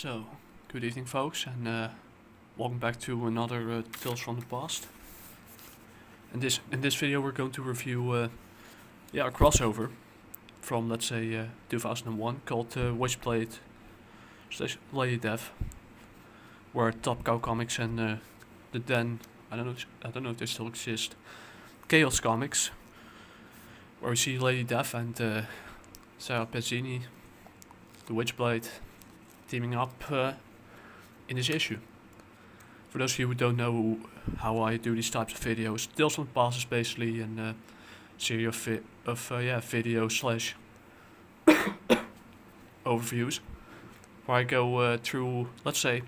So, good evening, folks, and welcome back to another Tales from the Past. In this video, we're going to review a crossover from, let's say, 2001 called Witchblade / Lady Death, where Top Cow Comics and the then I don't know if they still exist, Chaos Comics, where we see Lady Death and Sara Pezzini, the Witchblade, teaming up in this issue. For those of you who don't know how I do these types of videos, Tales from the Past is basically a series of video slash overviews, where I go through, let's say,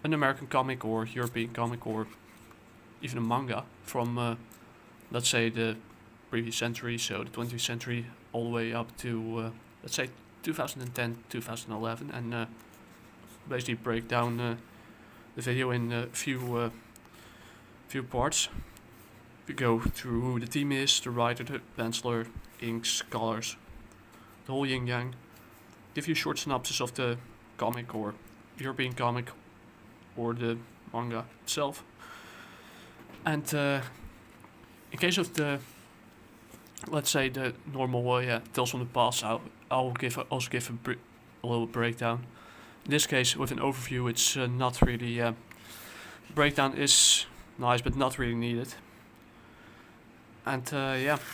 an American comic or European comic or even a manga from, let's say, the previous century, so the 20th century, all the way up to, let's say, 2010, 2011, and basically break down the video in a few parts. We go through who the team is, the writer, the penciler, inks, colors, the whole yin yang. Give you a short synopsis of the comic or European comic or the manga itself. And in case of the, let's say, the normal Tales from the Past, I'll also give a little breakdown. In this case, with an overview, it's not really. Breakdown is nice, but not really needed. And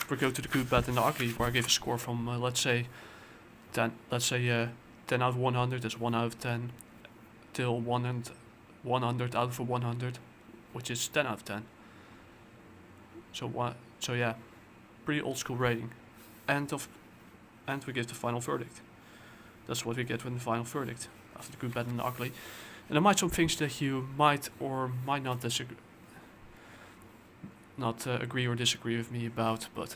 we go to the good, bad, and the ugly, where I give a score from let's say 10. Let's say 10 out of 100 is 1 out of 10, till 100 out of 100, which is 10 out of 10. So yeah, pretty old school rating. And we give the final verdict. That's what we get with the final verdict after the good, bad, and the ugly. And there might some things that you might or might not agree or disagree with me about, but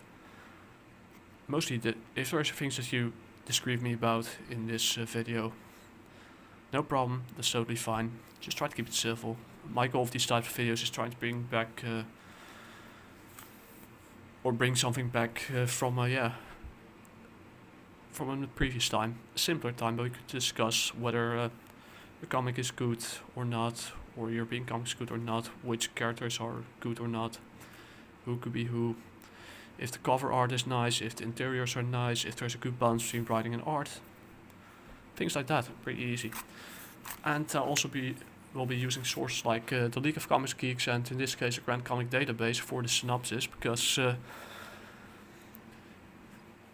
mostly if there are things that you disagree with me about in this video, no problem, that's totally fine. Just try to keep it civil. My goal of these types of videos is trying to bring back or bring something back from a previous time, a simpler time, but we could discuss whether the comic is good or not, or European comics good or not, which characters are good or not, who could be who, if the cover art is nice, if the interiors are nice, if there's a good balance between writing and art, things like that, pretty easy. And we'll be using sources like the Leagueofcomicgeeks and in this case a Grand Comic database for the synopsis, because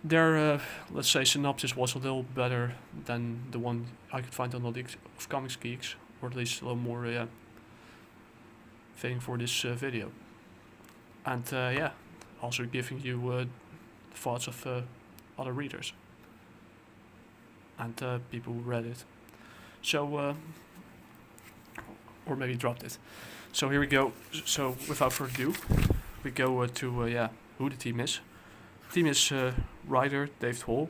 their, let's say, synopsis was a little better than the one I could find on the Leagueofcomicgeeks, or at least a little more fitting for this video. And also giving you the thoughts of other readers and people who read it. So, or maybe dropped it. So here we go. So without further ado, we go to who the team is. The team is writer David Hall.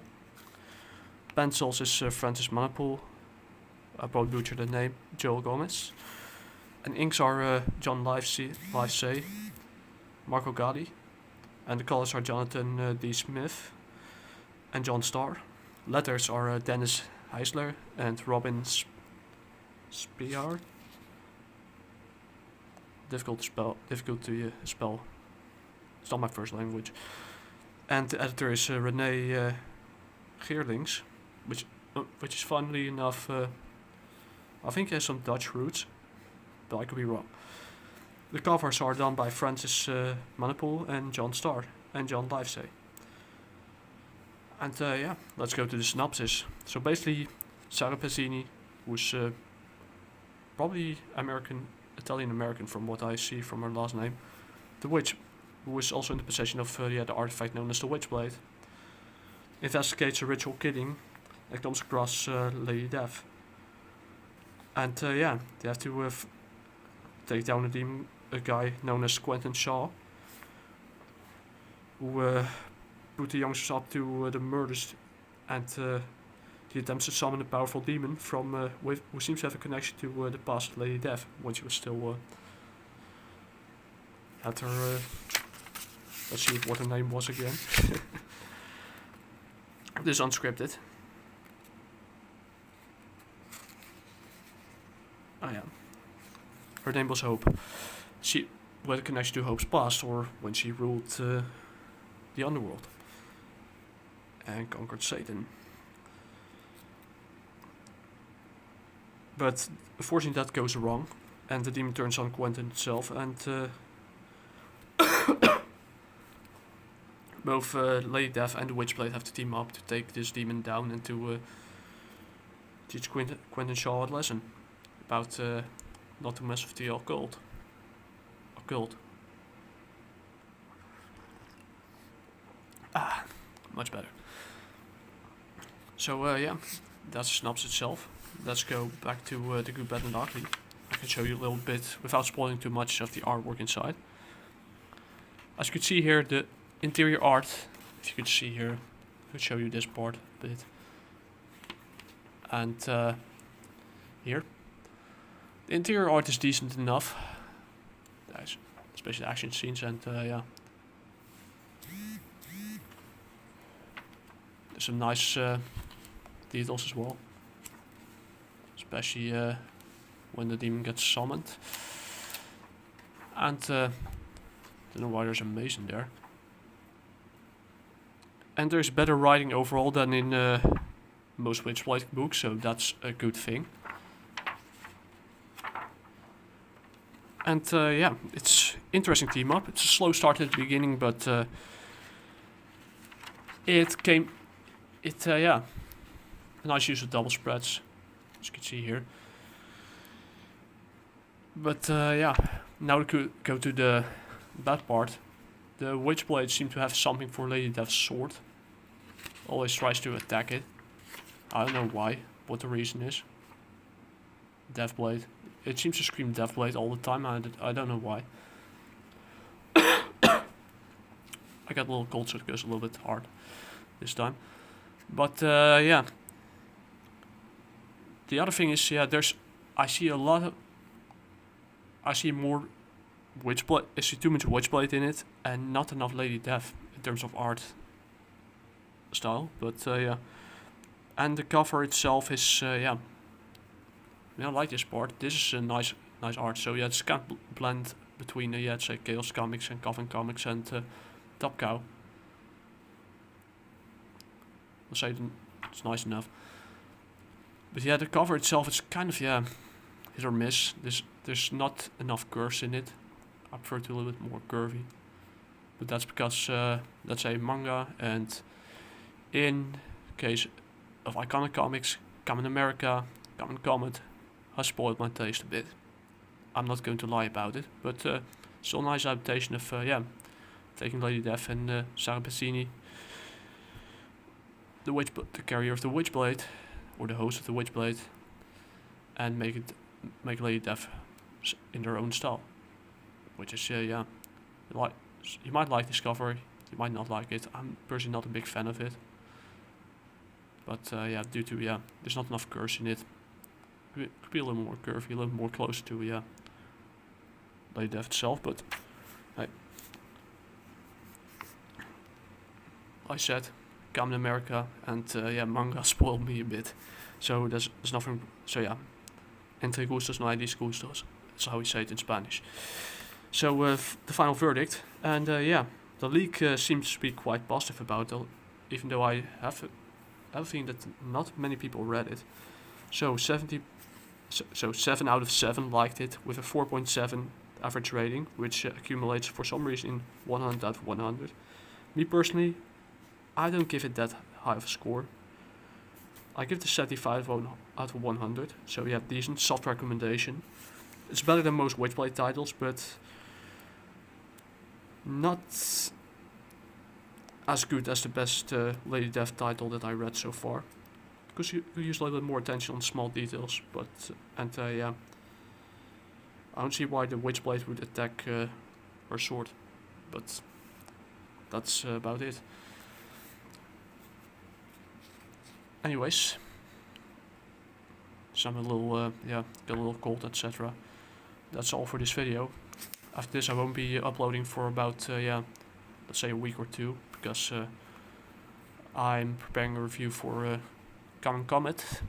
Pencils is Francis Manapool. I probably butchered the name, Joel Gomez. And inks are John Livesey, Marco Gadi. And the colors are Jonathan D. Smith and John Starr. Letters are Dennis Heisler and Robin Spiar. Difficult to spell. It's not my first language. And the editor is René Geerlings, which is funnily enough, I think he has some Dutch roots, but I could be wrong. The covers are done by Francis Manapool and John Starr and John Livesey. And let's go to the synopsis. So basically, Sara Pezzini, who's probably Italian-American from what I see from her last name, the witch, who is also in the possession of the artifact known as the Witchblade, investigates a ritual killing and comes across Lady Death. And they have to take down a guy known as Quentin Shaw, who put the youngsters up to the murders, and he attempts to summon a powerful demon from who seems to have a connection to the past Lady Death when she was still at her. Let's see what her name was again. This is unscripted. Oh yeah. Her name was Hope. She had a connection to Hope's past, or when she ruled the underworld and conquered Satan. But unfortunately that goes wrong, and the demon turns on Quentin itself, and both Lady Death and the Witchblade have to team up to take this demon down and to teach Quentin Shaw a lesson about not to mess with the occult. Ah, much better. So yeah, that's Synopsis itself. Let's go back to the Good, Bad and Ugly. I can show you a little bit without spoiling too much of the artwork inside. As you can see here, the interior art, if you could see here, I could show you this part a bit. And here, the interior art is decent enough, especially action scenes, and yeah. There's some nice details as well, especially when the demon gets summoned. And I don't know why there's a mason there. And there's better writing overall than in most Witchblade books, so that's a good thing. And yeah, it's interesting team up. It's a slow start at the beginning, but yeah, a nice use of double spreads, as you can see here. But yeah, now we could go to the bad part. The Witchblade seems to have something for Lady Death's sword. Always tries to attack it. I don't know why, what the reason is. Deathblade. It seems to scream Deathblade all the time, I don't know why. I got a little cold, so it goes a little bit hard this time. But yeah. The other thing is, yeah, I see more Witchblade. I see too much Witchblade in it, and not enough Lady Death in terms of art style. But yeah, and the cover itself is yeah. I like this part. This is a nice art. So yeah, it's kind of blend between yeah, say Chaos Comics and Kamen Comics and Top Cow. I'll say it's nice enough. But yeah, the cover itself is kind of yeah, hit or miss. There's not enough curves in it. I prefer it a little bit more curvy. But that's because that's a manga, and in case of iconic comics, Kamen America, Kamen Comet has spoiled my taste a bit. I'm not going to lie about it, but still a nice adaptation of yeah, taking Lady Death and Sara Pezzini, the carrier of the Witchblade, or the host of the Witchblade, and make Lady Death in their own style, which is yeah, you might like this cover, you might not like it. I'm personally not a big fan of it, but yeah, due to yeah, there's not enough curves in it. It could be a little more curvy, a little more close to yeah, Lady Death itself, but hey, I said Kamen America and yeah, manga spoiled me a bit, so there's nothing. So yeah, entre gustos no hay disgustos. That's how we say it in Spanish. So the final verdict, and yeah, the League seems to be quite positive about it, even though I have a feeling that not many people read it. So 7 out of 7 liked it, with a 4.7 average rating, which accumulates for some reason in 100 out of 100. Me personally, I don't give it that high of a score. I give it a 75 out of 100, so yeah, decent, soft recommendation. It's better than most Witchblade titles, but not as good as the best Lady Death title that I read so far. Because you use a little bit more attention on small details, but yeah, I don't see why the Witchblade would attack her sword, but that's about it. Anyways, so I'm a little yeah, got a little cold, etc. That's all for this video. After this, I won't be uploading for about yeah, let's say a week or two, because I'm preparing a review for Kamen Comet,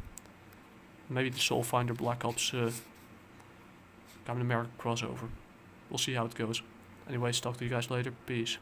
maybe the Soulfinder Black Ops Captain America crossover. We'll see how it goes. Anyways, talk to you guys later. Peace.